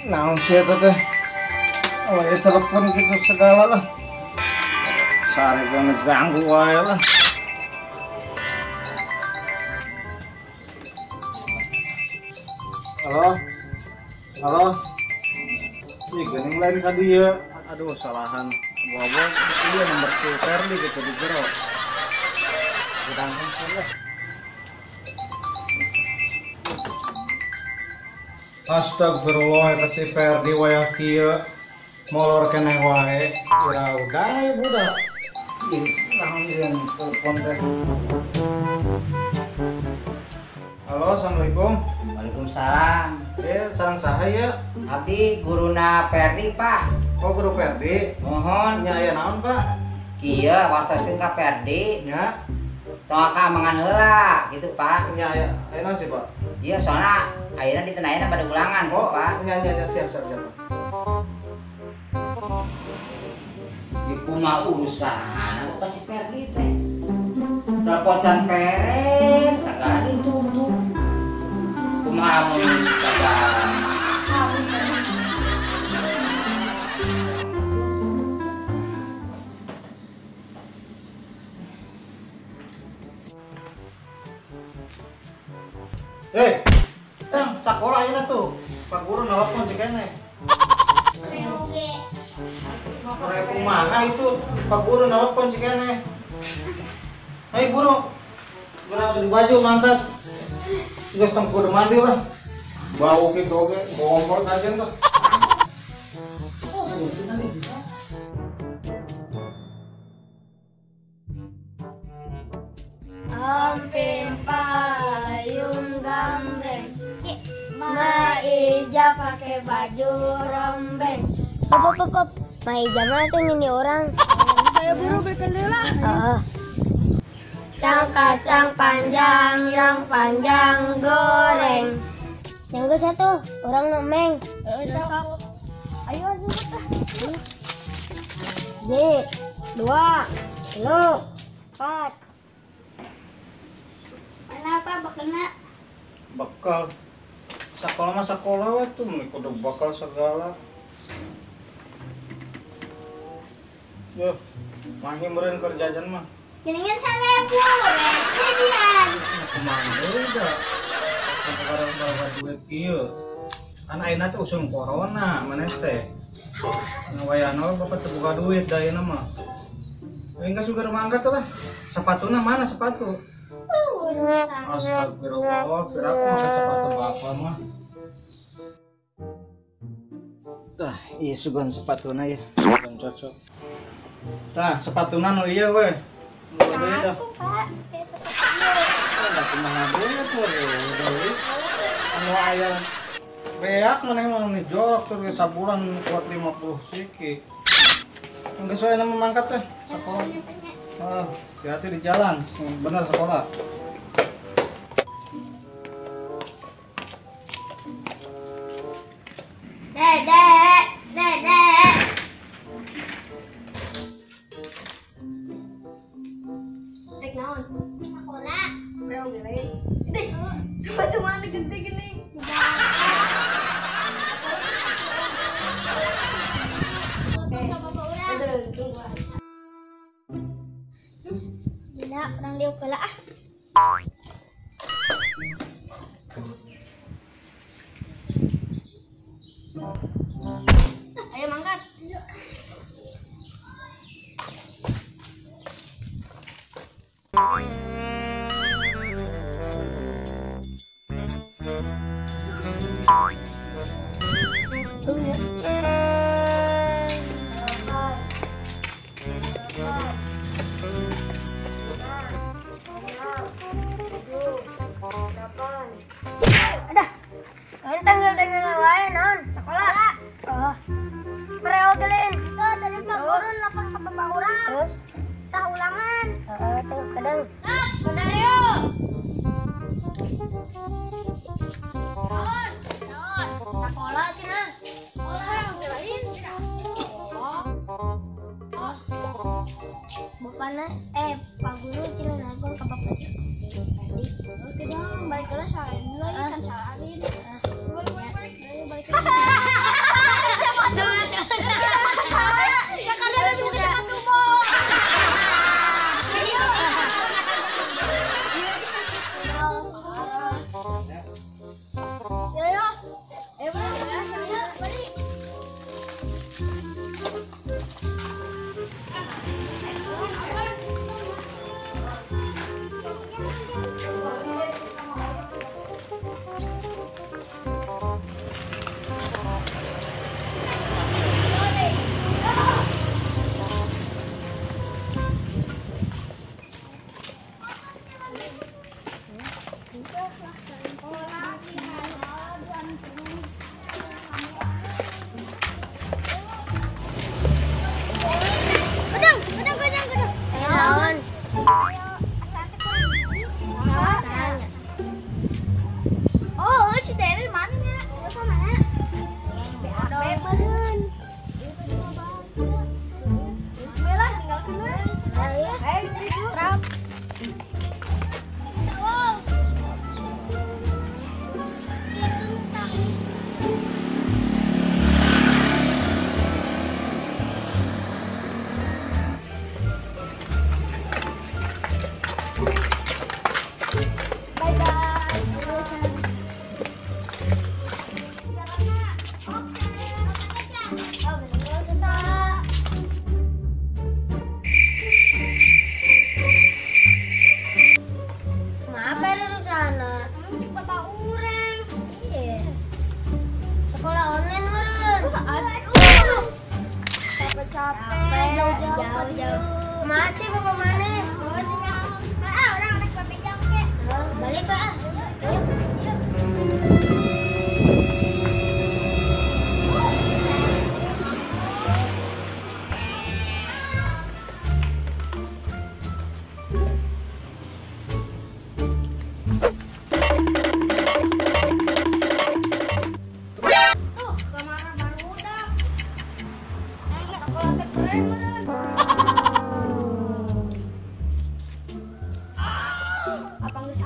Naon sih eta teh? Oh, ya telepon gitu segala lah. Sare banget ganggu wae lah. Halo? Halo? Ih, geuning lain ka dieu. Aduh, salahan. Bawa dia nomor si Ferdi gitu di jero. Ditangkap lah. Astagfirullah, eta si Ferdi wayah kieu. Molor keneh wae. Ya udah ya budak. Ih, naon ieu telepon teh. Halo, assalamualaikum. Waalaikumsalam. Sareng saha ya? Abdi guruna Ferdi, Pak. Oh, guru Ferdi. Mohon Nya aya naon, Pak? kieu wartoskeun ka Ferdi. Nya, Tong mangan heula gitu, Pak. nya aya naon sih, Pak? Iya, soalnya ayeuna ditenaina pada ulangan kok, Pak. Nya siap. Di kumaha urusan apa si Ferdi teh? Teleponan peren, sagala ditutup. Kumaha mun kagak Tang, sakola ayeuna tuh. Pak guru nelpon cek keneh. Ore kumaha itu? Pak guru nelpon cek keneh. Hei guru. Gerak di baju mangkat. Geus tong kudu mandi lah. Bau kitu oge, gompol aja tuh. Ampin payung gambreng, Maija pakai baju rombeng. Pop. Maija mah tuh ini orang. Saya buru belikan dulu. Kacang panjang, yang panjang goreng. Yang ke satu, orang nomeng. Ayo sebut. Dua, lu, 4. Kenapa bakena? Bakal sekolah mah sekolah we tuh meni kudu bakal segala. Yo, mahi meureun keur jajan mah. Jenengan 1000, jadian. Kumaha deui da? Sekarang bawa duit kieu. Kan ayeuna teh usum corona maneh teh. Ngawayana bapak teu boga duit da ayeuna mah. Enggak sugar mangkat lah. Sepatuna mana sepatu? Astagfirullah, kira aku makan sepatu bapak mah. Tah, iya sugan sepatuna ya. Sugan cocok. Tah, sepatuna nu ieu we. Nu deui dah. Pak, kayak seperti Da kumaha deui tuh deui. Anu aya beak maneh mah nu jorok tuh sabulan kuat 50 siki. Enggeus we nama mangkat teh sekolah. Hati-hati di jalan, benar sekolah. Dedek. Dek naon? Sekolah. Mau ngelain. Dek, sepatu mana gede gini? Tidak, orang dia kela ah. Ayo mangkat. Ada. Tanggal wae non sekolah. Pereo gelin. Tuh tadi Pak Guru lapang ke Bapak urang. Terus tah ulangan. Tuh kadang. Benario. Non. Sekolah cina. Sekolah yang ngelain. Bapakna Pak Guru cina nelpon ke Bapak si Ferdi. Oke dong, balik kelas salahin dulu ya kan salahin. Balik ya kalian udah buka sepatu mo. Yo yo. Balik. Oh, si Daryl mana? Apa mana? Bismillah, tinggal keluar. Hai, Trap. Capek, jauh-jauh. Masih bapak mana? Orang naik bapak jauh ke. Balik pak. Apa nggak